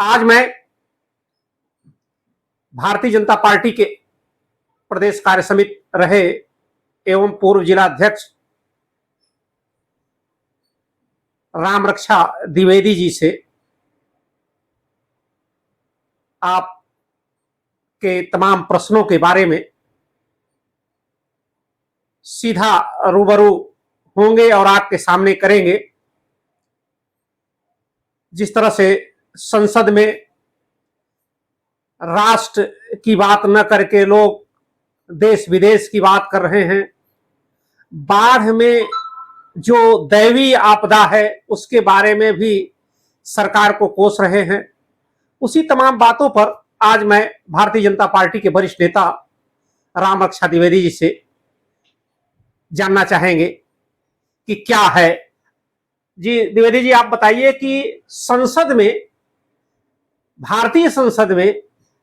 आज मैं भारतीय जनता पार्टी के प्रदेश कार्य समिति रहे एवं पूर्व जिला अध्यक्ष राम रक्षा द्विवेदी जी से आपके तमाम प्रश्नों के बारे में सीधा रूबरू होंगे और आपके सामने करेंगे। जिस तरह से संसद में राष्ट्र की बात न करके लोग देश विदेश की बात कर रहे हैं, बाढ़ में जो दैवीय आपदा है उसके बारे में भी सरकार को कोस रहे हैं, उसी तमाम बातों पर आज मैं भारतीय जनता पार्टी के वरिष्ठ नेता राम रक्षा द्विवेदी जी से जानना चाहेंगे कि क्या है। जी द्विवेदी जी, आप बताइए कि संसद में, भारतीय संसद में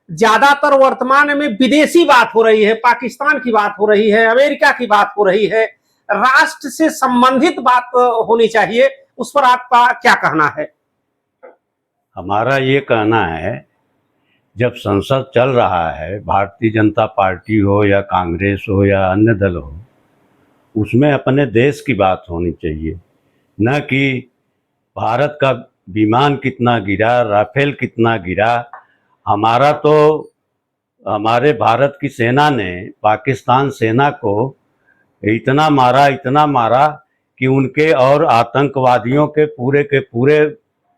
ज्यादातर वर्तमान में विदेशी बात हो रही है, पाकिस्तान की बात हो रही है, अमेरिका की बात हो रही है, राष्ट्र से संबंधित बात होनी चाहिए। उस पर आपका क्या कहना है? हमारा ये कहना है, जब संसद चल रहा है, भारतीय जनता पार्टी हो या कांग्रेस हो या अन्य दल हो, उसमें अपने देश की बात होनी चाहिए, न कि भारत का विमान कितना गिरा, राफेल कितना गिरा। हमारे भारत की सेना ने पाकिस्तान सेना को इतना मारा कि उनके और आतंकवादियों के पूरे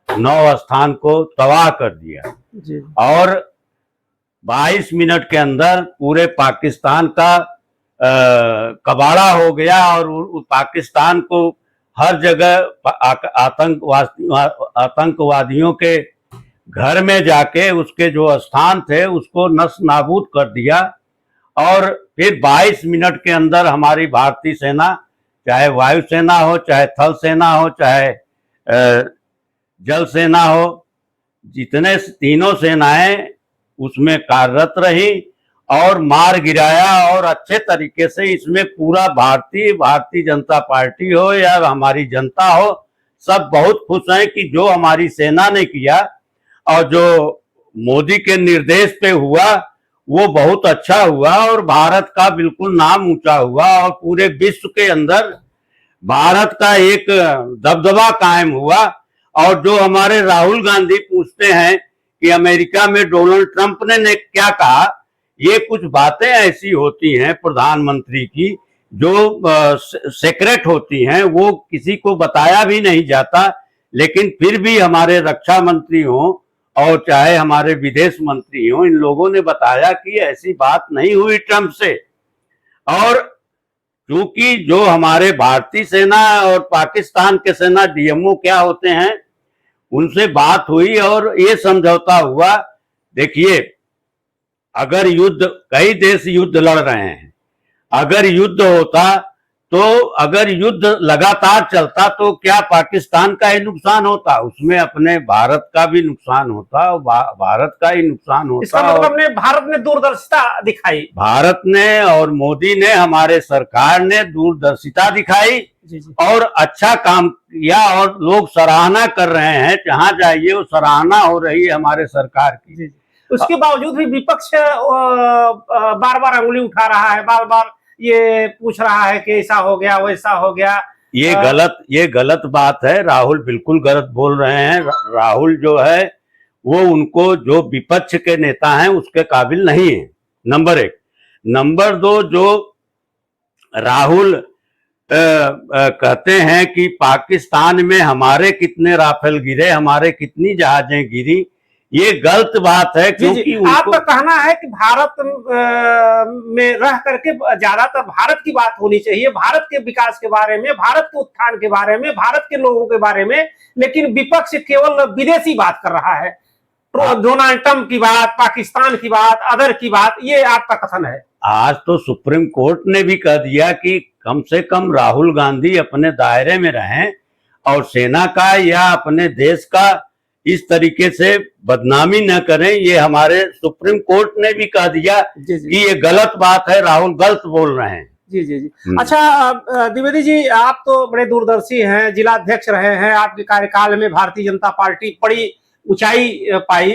9 स्थान को तबाह कर दिया जी। और 22 मिनट के अंदर पूरे पाकिस्तान का कबाड़ा हो गया और पाकिस्तान को हर जगह आतंकवादियों के घर में जाके उसके जो स्थान थे उसको नष्ट नाबूद कर दिया। और फिर 22 मिनट के अंदर हमारी भारतीय सेना, चाहे वायुसेना हो, चाहे थल सेना हो, चाहे जल सेना हो, जितने तीनों सेनाएं उसमें कार्यरत रही और मार गिराया। और अच्छे तरीके से इसमें पूरा भारतीय जनता पार्टी हो या हमारी जनता हो, सब बहुत खुश हैं कि जो हमारी सेना ने किया और जो मोदी के निर्देश पे हुआ वो बहुत अच्छा हुआ और भारत का बिल्कुल नाम ऊंचा हुआ और पूरे विश्व के अंदर भारत का एक दबदबा कायम हुआ। और जो हमारे राहुल गांधी पूछते हैं कि अमेरिका में डोनाल्ड ट्रंप ने क्या कहा, ये कुछ बातें ऐसी होती हैं प्रधानमंत्री की जो सीक्रेट होती हैं, वो किसी को बताया भी नहीं जाता। लेकिन फिर भी हमारे रक्षा मंत्री हों और चाहे हमारे विदेश मंत्री हों, इन लोगों ने बताया कि ऐसी बात नहीं हुई ट्रंप से। और क्योंकि जो हमारे भारतीय सेना और पाकिस्तान के सेना डीएमओ क्या होते हैं, उनसे बात हुई और ये समझौता हुआ। देखिए, अगर कई देश युद्ध लड़ रहे हैं, अगर युद्ध होता तो अगर युद्ध लगातार चलता तो क्या पाकिस्तान का ही नुकसान होता, उसमें अपने भारत का भी नुकसान होता, भारत का ही नुकसान होता। इसका मतलब भारत ने दूरदर्शिता दिखाई, भारत ने और मोदी ने, हमारे सरकार ने दूरदर्शिता दिखाई जी। और अच्छा काम किया और लोग सराहना कर रहे हैं। जहां जाइए वो सराहना हो रही है हमारे सरकार की। जी। उसके बावजूद भी विपक्ष बार बार अंगुली उठा रहा है, बार बार ये पूछ रहा है कि ऐसा हो गया, वैसा हो गया। ये गलत बात है। राहुल बिल्कुल गलत बोल रहे हैं। राहुल जो है वो उनको, जो विपक्ष के नेता हैं, उसके काबिल नहीं है, नंबर 1। नंबर 2, जो राहुल कहते हैं कि पाकिस्तान में हमारे कितने राफेल गिरे, हमारे कितनी जहाजें गिरी, ये गलत बात है। क्योंकि आपका कहना है कि भारत में रह करके ज्यादातर भारत की बात होनी चाहिए, भारत के विकास के बारे में, भारत के उत्थान के बारे में, भारत के लोगों के बारे में, लेकिन विपक्ष केवल विदेशी बात कर रहा है। डोनाल्ड ट्रंप की बात, पाकिस्तान की बात, अदर की बात, ये आपका कथन है। आज तो सुप्रीम कोर्ट ने भी कह दिया कि कम से कम राहुल गांधी अपने दायरे में रहें और सेना का या अपने देश का इस तरीके से बदनामी न करें। ये हमारे सुप्रीम कोर्ट ने भी कह दिया कि ये गलत बात है, राहुल गलत बोल रहे हैं। जी जी जी। अच्छा द्विवेदी जी, आप तो बड़े दूरदर्शी हैं, जिला अध्यक्ष रहे हैं, आपके कार्यकाल में भारतीय जनता पार्टी बड़ी ऊंचाई पाई।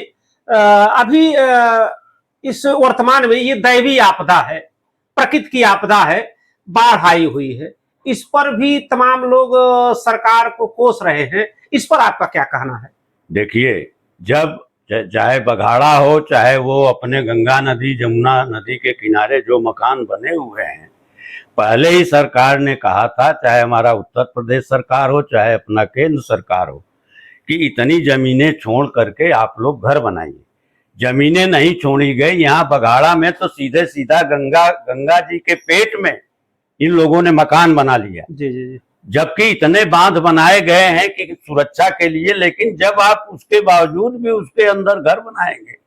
अभी इस वर्तमान में ये दैवी आपदा है, प्रकृति की आपदा है, बाढ़ आई हुई है। इस पर भी तमाम लोग सरकार को कोस रहे हैं। इस पर आपका क्या कहना है? देखिए, जब चाहे बघाड़ा हो, चाहे वो अपने गंगा नदी जमुना नदी के किनारे जो मकान बने हुए हैं, पहले ही सरकार ने कहा था, चाहे हमारा उत्तर प्रदेश सरकार हो, चाहे अपना केंद्र सरकार हो, कि इतनी जमीनें छोड़ करके आप लोग घर बनाइए। जमीनें नहीं छोड़ी गई। यहाँ बघाड़ा में तो सीधे सीधा गंगा जी के पेट में इन लोगों ने मकान बना लिया। जी जी जी। जबकि इतने बांध बनाए गए हैं कि सुरक्षा के लिए, लेकिन जब आप उसके बावजूद भी उसके अंदर घर बनाएंगे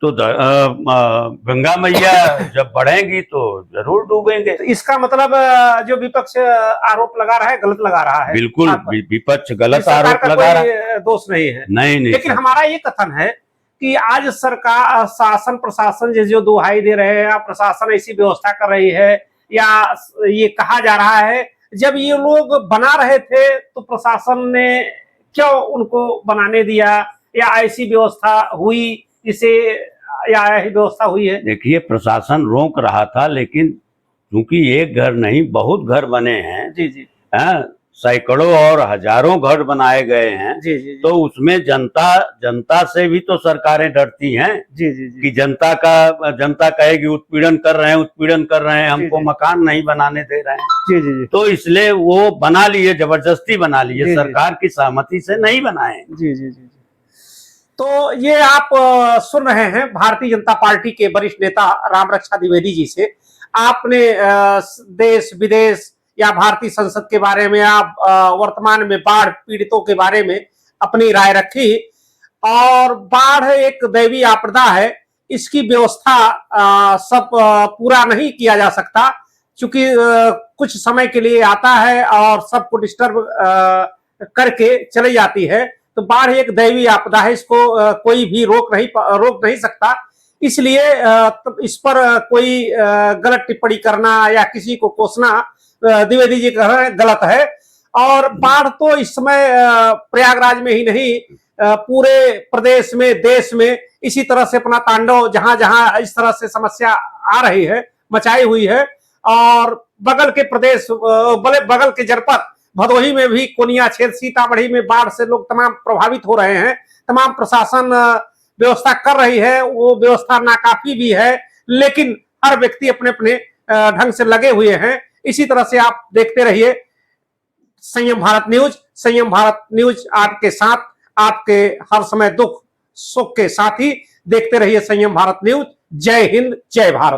तो गंगा मैया जब बढ़ेंगी तो जरूर डूबेंगे। तो इसका मतलब जो विपक्ष आरोप लगा रहा है, गलत लगा रहा है। बिल्कुल विपक्ष गलत आरोप लगा रहा है। दोष नहीं है। नहीं, लेकिन हमारा ये कथन है कि आज सरकार, शासन प्रशासन जो दुहाई दे रहे हैं, या प्रशासन ऐसी व्यवस्था कर रही है, या ये कहा जा रहा है जब ये लोग बना रहे थे तो प्रशासन ने क्यों उनको बनाने दिया, या ऐसी व्यवस्था हुई जिसे, या ऐसी व्यवस्था हुई है? देखिए, प्रशासन रोक रहा था, लेकिन क्योंकि एक घर नहीं बहुत घर बने हैं। जी जी। सैकड़ों और हजारों घर बनाए गए हैं। जी जी। तो उसमें जनता से भी तो सरकारें डरती हैं। जी जी जी। कि जनता कहेगी उत्पीड़न कर रहे हैं, हमको मकान नहीं बनाने दे रहे हैं। जी जी जी। तो इसलिए वो बना लिए, जबरदस्ती बना लिए, सरकार की सहमति से नहीं बनाए। जी जी जी। तो ये आप सुन रहे हैं भारतीय जनता पार्टी के वरिष्ठ नेता रामरक्षा द्विवेदी जी से। आपने देश विदेश या भारतीय संसद के बारे में, आप वर्तमान में बाढ़ पीड़ितों के बारे में अपनी राय रखी। और बाढ़ एक दैवीय आपदा है, इसकी व्यवस्था सब पूरा नहीं किया जा सकता, क्योंकि कुछ समय के लिए आता है और सबको डिस्टर्ब करके चली जाती है। तो बाढ़ एक दैवीय आपदा है, इसको कोई भी रोक नहीं सकता। इसलिए इस पर कोई गलत टिप्पणी करना या किसी को कोसना द्विवेदी जी कह रहे हैं गलत है। और बाढ़ तो इस समय प्रयागराज में ही नहीं, पूरे प्रदेश में, देश में इसी तरह से अपना तांडव, जहां जहां इस तरह से समस्या आ रही है, मचाई हुई है। और बगल के प्रदेश, बगल के जनपद भदोही में भी, कोनिया क्षेत्र, सीतामढ़ी में बाढ़ से लोग तमाम प्रभावित हो रहे हैं। तमाम प्रशासन व्यवस्था कर रही है, वो व्यवस्था नाकाफी भी है, लेकिन हर व्यक्ति अपने अपने ढंग से लगे हुए हैं। इसी तरह से आप देखते रहिए संयम भारत न्यूज। संयम भारत न्यूज आपके साथ, आपके हर समय दुख सुख के साथ ही। देखते रहिए संयम भारत न्यूज। जय हिंद, जय भारत।